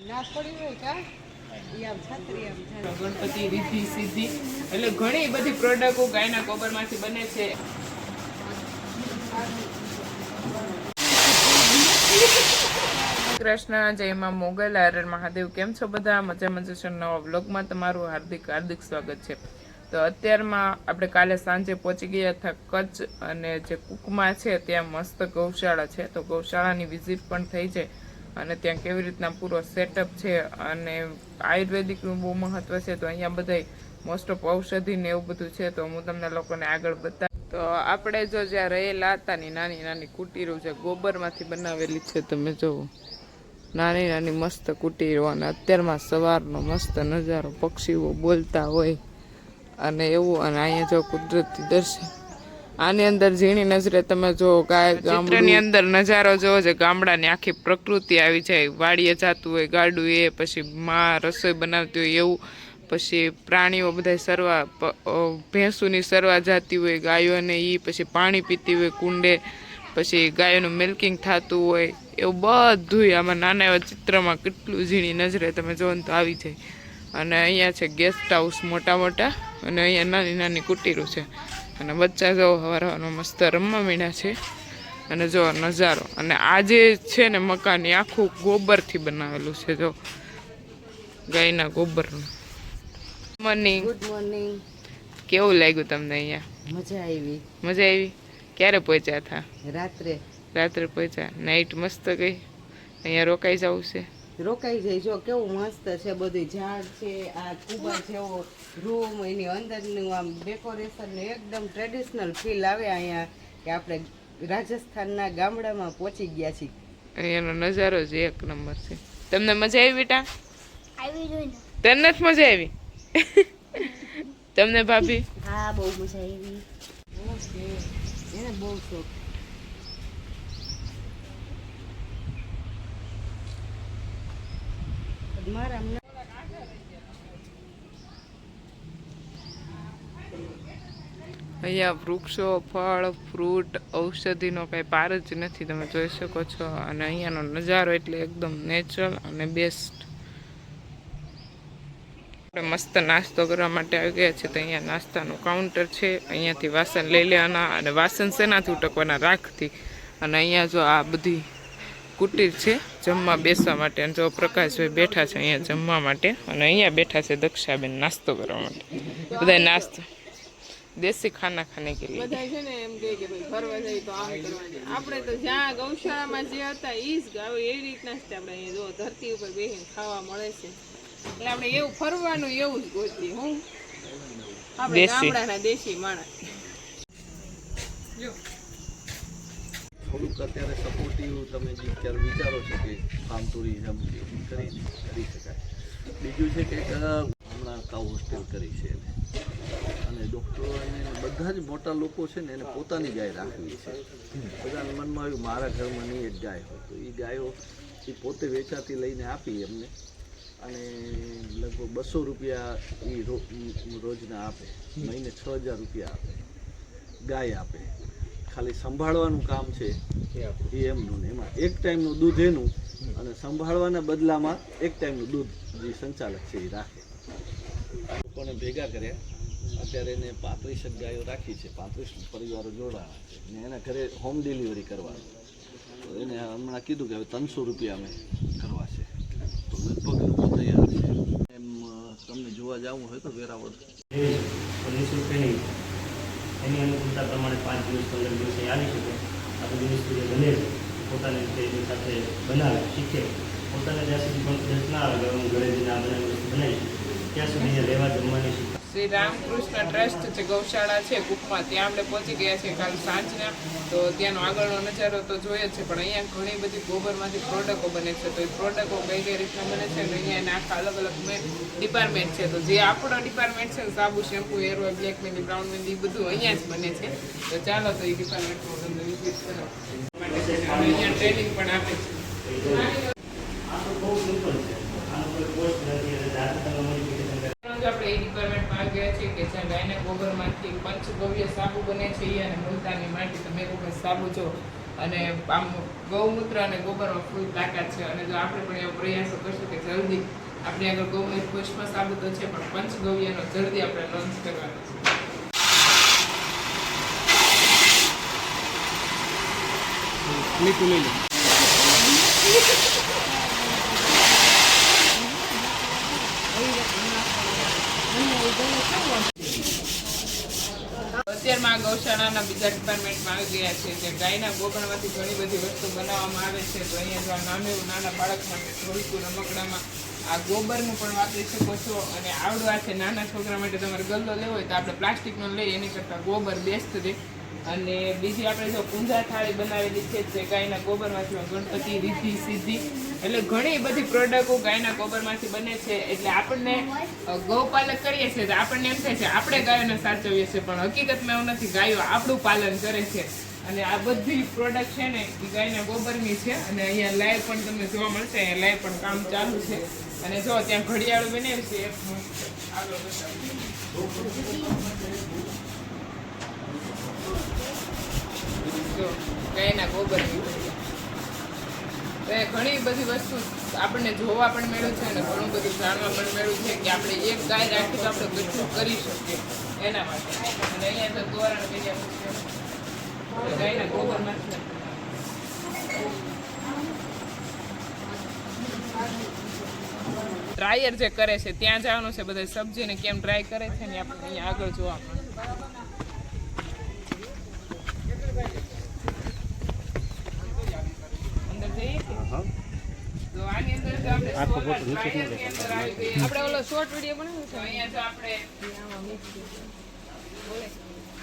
ગણપતિ રીતિ સિદ્ધિ એટલે ઘણી બધી પ્રોડક્ટો ગાયના ગોબરમાંથી બને છે. કૃષ્ણ જય માં મોગલ હર મહાદેવ. કેમ છો બધા? મજા છો? નવા વ્લોગમાં તમારું હાર્દિક સ્વાગત છે. તો અત્યારમાં આપણે કાલે સાંજે પહોંચી ગયા હતા કચ્છ, અને જે કુકમા છે ત્યાં મસ્ત ગૌશાળા છે, તો ગૌશાળાની વિઝિટ પણ થઈ છે અને ત્યાં કેવી રીતના પૂરો સેટઅપ છે અને આયુર્વેદિકનું બહુ મહત્વ છે. તો અહીંયા બધા મોસ્ટ ઓફ ઔષધિ ને એવું બધું છે, તો હું તમને લોકોને આગળ બતાવું. તો આપણે જો જ્યાં રહેલા હતા ની નાની નાની કુટીરો છે, ગોબરમાંથી બનાવેલી છે. તમે જોવો નાની નાની મસ્ત કુટીરો, અને અત્યારમાં સવારનો મસ્ત નજારો, પક્ષીઓ બોલતા હોય અને એવું. અને અહીંયા જો કુદરતી દર્શન, આની અંદર ઝીણી નજરે તમે જો ગાય ગામડાની અંદર નજારો જોવો છે, ગામડાની આખી પ્રકૃતિ આવી જાય. વાડીએ જતું હોય ગાડું, એ પછી માં રસોઈ બનાવતી હોય એવું, પછી પ્રાણીઓ બધા સરવા, ભેંસુની સરવા જતી હોય ગાયોને, એ પછી પાણી પીતી હોય કુંડે, પછી ગાયોનું મિલ્કિંગ થતું હોય એવું બધું આમાં નાના એવા ચિત્રમાં કેટલું ઝીણી નજરે તમે જોવો ને તો આવી જાય. અને અહીંયા છે ગેસ્ટ હાઉસ મોટા મોટા, અને અહીંયા નાની નાની કુટીરો છે, અને બચ્ચા જો હવારમાં મસ્ત રમવા મીણા છે. અને જો નજારો, અને આ જે છે ને મકાન એ આખું ગોબરથી બનાવેલું છે, જો ગાયના ગોબરનું. મોર્નિંગ. Good morning. કેવું લાગ્યું તમને અહીંયા? મજા આવી. મજા આવી. ક્યારે પહોંચ્યા હતા? રાત્રે પહોંચ્યા. નાઈટ મસ્ત ગઈ. અહીંયા રોકાઈ જવું છે? રોકાઈ જાય. જો કેવું મસ્ત છે, બધું ઝાડ છે, આ કુબા જેવો રૂમ, એની અંદરનું આમ ડેકોરેશન એકદમ ટ્રેડિશનલ ફીલ આવે અહીંયા, કે આપણે રાજસ્થાનના ગામડામાં પહોંચી ગયા છીએ. અહીંયાનો નજારો જ એક નંબર છે. તમને મજા આવી બેટા? આવી જોઈને. તને નથી મજા આવી? તમને ભાભી? હા, બહુ મજા આવી. એને બહુ શોખ. મારા અહીંયા વૃક્ષો, ફળ, ફ્રૂટ, ઔષધિનો કંઈ પાર જ નથી, તમે જોઈ શકો છો. અને અહીંયાનો નજારો એટલે એકદમ નેચરલ અને બેસ્ટ. આપણે મસ્ત નાસ્તો કરવા માટે આવી ગયા છે, તો અહીંયા નાસ્તાનું કાઉન્ટર છે. અહીંયાથી વાસણ લઈ લેવાના, અને વાસણ શેનાથી ઉટકવાના? રાખથી. અને અહીંયા જો આ બધી કુટીર છે જમવા બેસવા માટે, અને જો પ્રકાશભાઈ બેઠા છે અહીંયા જમવા માટે, અને અહીંયા બેઠા છે દક્ષાબેન નાસ્તો કરવા માટે. બધા નાસ્તો દેશી ખાના ખાને કે લીધે બધા છે ને એમ કહે કે ભાઈ ફરવા જાય તો આમ કરવાનું. આપણે તો જ્યાં ગૌશાળામાં જે હતા એ જ ગાવ, એવી રીતના જ આપણે અહીંયા જો ધરતી ઉપર બેસીને ખાવા મળે છે, એટલે આપણે એવું ફરવાનું એવું જ ગોતીએ. હું આપણે ગામડાના દેશી માણસ. જો થોડુંક અત્યારે સપોર્ટિવ તમે જે અત્યારે વિચારો છો કે ફાર્મ ટુરિઝમ કરી શકાય. બીજું છે કે હમણાં કાઉ હોસ્ટેલ કરી છે, અને ડૉક્ટરો અને બધા જ મોટા લોકો છે ને એને પોતાની ગાય રાખવી છે. બધાના મનમાં આવ્યું મારા ઘરમાં નહીં એક ગાય હોય, તો એ ગાયો એ પોતે વેચાતી લઈને આપી એમને, અને લગભગ 200 રૂપિયા એ રોજના આપે, મહિને 6000 રૂપિયા આપે, ગાય આપે. ખાલી સંભાળવાનું કામ છે એ એમનું, ને એમાં એક ટાઈમનું દૂધ એનું, અને સંભાળવાના બદલામાં એક ટાઈમનું દૂધ જે સંચાલક છે એ રાખે. લોકોને ભેગા કર્યા, અત્યારે એને 35 ગાયો રાખી છે, 35 પરિવારો જોડાણા છે, ને એના ઘરે હોમ ડિલિવરી કરવાનું. તો એને હમણાં કીધું કે હવે 300 રૂપિયા અમે કરવા છે, તો લગભગ લોકો તૈયાર છે. એમ તમને જોવા જવું હોય તો વેરાવળ 19 રૂપિયાની એની અનુકૂળતા પ્રમાણે 5 દિવસ 15 દિવસ આવી શકે. આખો દિવસ સુધી બને છે, પોતાની રીતે એની સાથે બનાવે, શીખે. પોતાને જ્યાં સુધી કોન્ફિડન્સ ના આવે કે હું ઘરે જઈને આ બનાવી વસ્તુ બનાવીશ, ત્યાં સુધી અહીંયા રહેવા જમવાની શીખ. શ્રી રામકૃષ્ણ ટ્રસ્ટ છે ગૌશાળા છે કુકમાં, ત્યાં આપણે પહોંચી ગયા છીએ કાલ સાંજના. તો ત્યાંનો આગળનો નજારો તો જોઈએ જ છે, પણ અહીંયા ઘણી બધી ગોબરમાંથી પ્રોડક્ટો બને છે. તો એ પ્રોડક્ટો કઈ કઈ રીતના બને છે, અને અહીંયા આખા અલગ અલગ ડિપાર્ટમેન્ટ છે. તો જે આપણો ડિપાર્ટમેન્ટ છે, સાબુ, શેમ્પુ, હેર ઓઇલ, બ્લેક મહેંદી, બ્રાઉન મહેંદી, બધું અહીંયા જ બને છે. તો ચાલો તો એ ડિપાર્ટમેન્ટમાં તમને વિઝિટ કરો. અહીંયા ટ્રેનિંગ પણ આપે છે. આ તો બહુ સિમ્પલ છે, આનો કોઈ કોર્સ નથી, એટલે જાતે તમે મોડિફિકેશન કરી. આપણે એ ડિપાર્ટમેન્ટમાં આવી ગયા છીએ કે જ્યાં ગાયના ગોબરમાંથી પંચગવ્ય સાબુ બને છે, અને મુલતાની માટી. તમે લોકો સાબુ જો અને આમ ગૌમૂત્ર અને ગોબરમાં ફૂલ તાકાત છે. અને જો આપણે પણ એવો પ્રયાસો કરશું કે જલ્દી આપણે આગળ ગૌમૂત્ર પુષ્પ સાબિતો છે પણ પંચગવ્યનો જલ્દી આપણે લોન્ચ કરવાનો છે. અત્યારમાં આ ગૌશાળાના બીજા ડિપાર્ટમેન્ટમાં આવી ગયા છે જે ગાયના ગોબરમાંથી ઘણી બધી વસ્તુ બનાવવામાં આવે છે. તો અહીંયા જો નાના બાળક માટે થોડીક રમકડામાં આ ગોબરનું પણ વાપરી શકો છો. અને આવડું આ છે નાના છોકરા માટે તમારે ગલ્લો લેવો હોય તો આપણે પ્લાસ્ટિકનો લઈએ એની કરતાં ગોબર બેસ્ટ રહે. અને બીજી આપણે જો પૂંજા થાળી બનાવેલી છે જે ગાયના ગોબરમાંથી ગણપતિ રીધિ સિદ્ધિ એટલે ઘણી બધી પ્રોડક્ટો ગાયના ગોબરમાંથી બને છે. એટલે આપણને ગૌપાલક કરીએ છીએ તો આપણને એમ થાય છે આપણે ગાયોને સાચવીએ છીએ પણ હકીકતમાં એવું નથી. ગાયો આપણું પાલન કરે છે. અને આ બધી પ્રોડક્ટ છે ને એ ગાયના ગોબરની છે. અને અહીંયા લાઈવ પણ તમને જોવા મળશે. અહીંયા લાઈવ પણ કામ ચાલુ છે. અને જો ત્યાં ઘડિયાળું બનાવ્યું છે એક આગળ જો ગાયના ગોબરની તો એ ઘણી બધી વસ્તુ આપણને જોવા પણ મળ્યું છે અને ઘણું બધું જાણવા પણ મળ્યું છે કે આપણે એક ગાય રાખી તો આપણે કેટલું કરી શકીએ એના માટે. અને અહીંયા તો તોરણ કર્યા છે ગાયના ગોબરમાંથી. ડ્રાયર જે કરે છે ત્યાં જવાનું છે. બધા સબ્જીને કેમ ડ્રાય કરે છે ને આપણે અહીંયા આગળ જોવા મળે. અંદર જઈએ તો આની અંદર જો આપણે આપણે ઓલો શોર્ટ વિડીયો બનાવ્યો છે. અહીંયા જો આપણે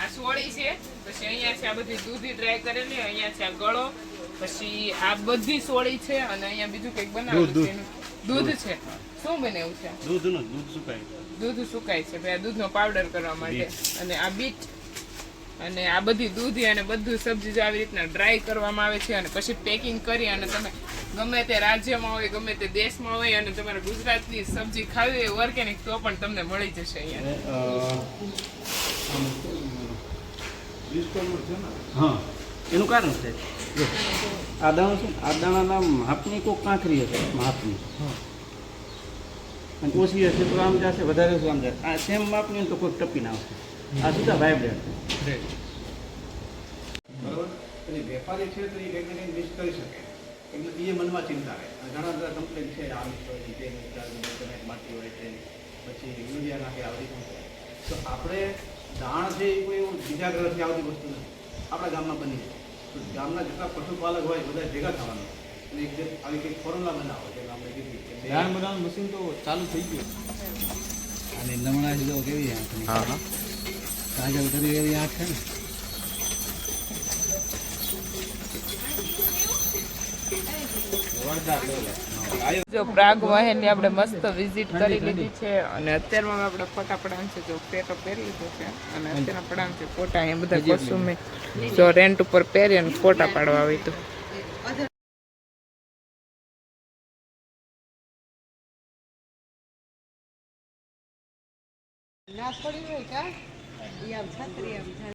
આ સોળી છે, પછી અહીંયા છે આ બધી દૂધી ડ્રાય કરેલી, અહીંયા છે આ ગળો, પછી આ બધી સોળી છે અને અહીંયા બીજું કંઈક બનાવેલું છે. દૂધ છે. શું બને એવું છે? દૂધ સુકાય છે ભાઈ, આ દૂધનો પાવડર કરવા માટે. અને આ બીટ અને આ બધી દૂધી અને બધું સબ્જી જો આવી રીતના ડ્રાય કરવામાં આવે છે અને પછી પેકિંગ કરી અને તમે ગમે તે રાજ્યમાં હોય ગમે તે દેશમાં હોય અને તમારે ગુજરાતની સબ્જી ખાવી હોય ઓર્ગેનિક તો પણ તમને મળી જશે અહીંયા. હા, એનું કારણ છે આ દાણો છે. આ દાણાના માપની કોઈ કાંકરી હશે માપની, અને ઓછી હશે તો આમ જશે, વધારે હશે આમ જશે. આ સેમ માપની તો કોઈ ટપી ના આવશે. આ સીધા વાઇબ્રેટ છે. બરાબર. અને વેપારી છે તો એ વેપારીને મિસ કરી શકે એટલે એ મનમાં ચિંતા રહે. ઘણા બધા કમ્પ્લેન છે આવી હોય તે માટી હોય છે પછી યુરિયા નાખે આવડી પણ. તો આપણે દાણ છે એ કોઈ એવું બીજા ગ્રહથી આવતી વસ્તુ નથી, આપણા ગામમાં બની જાય. તો ગામના જેટલા પશુપાલક હોય બધા ભેગા થવાના અને એક આવી કંઈક ફોર્મ્યુલા બનાવો છે. આપણે કીધું દાણ બનાવવાનું મશીન તો ચાલુ થઈ ગયું. અને નમણા જો કેવી આંખ, કાજલ કરી એવી આંખ છે ને. જો પ્રાગ વાહિની આપણે મસ્ત વિઝિટ કરી લીધી છે અને અત્યારમાં આપણે ફોટા પડાન છે. જો પેટો પહેરી લીધો છે અને અત્યારના પડાન છે ફોટા. અહીંયા બધા કોસ્ચ્યુમે જો રેન્ટ ઉપર પહેરી અને ફોટા પાડવા આવી તો ના પડી હોય કા ઈ આમ છત્રી આમ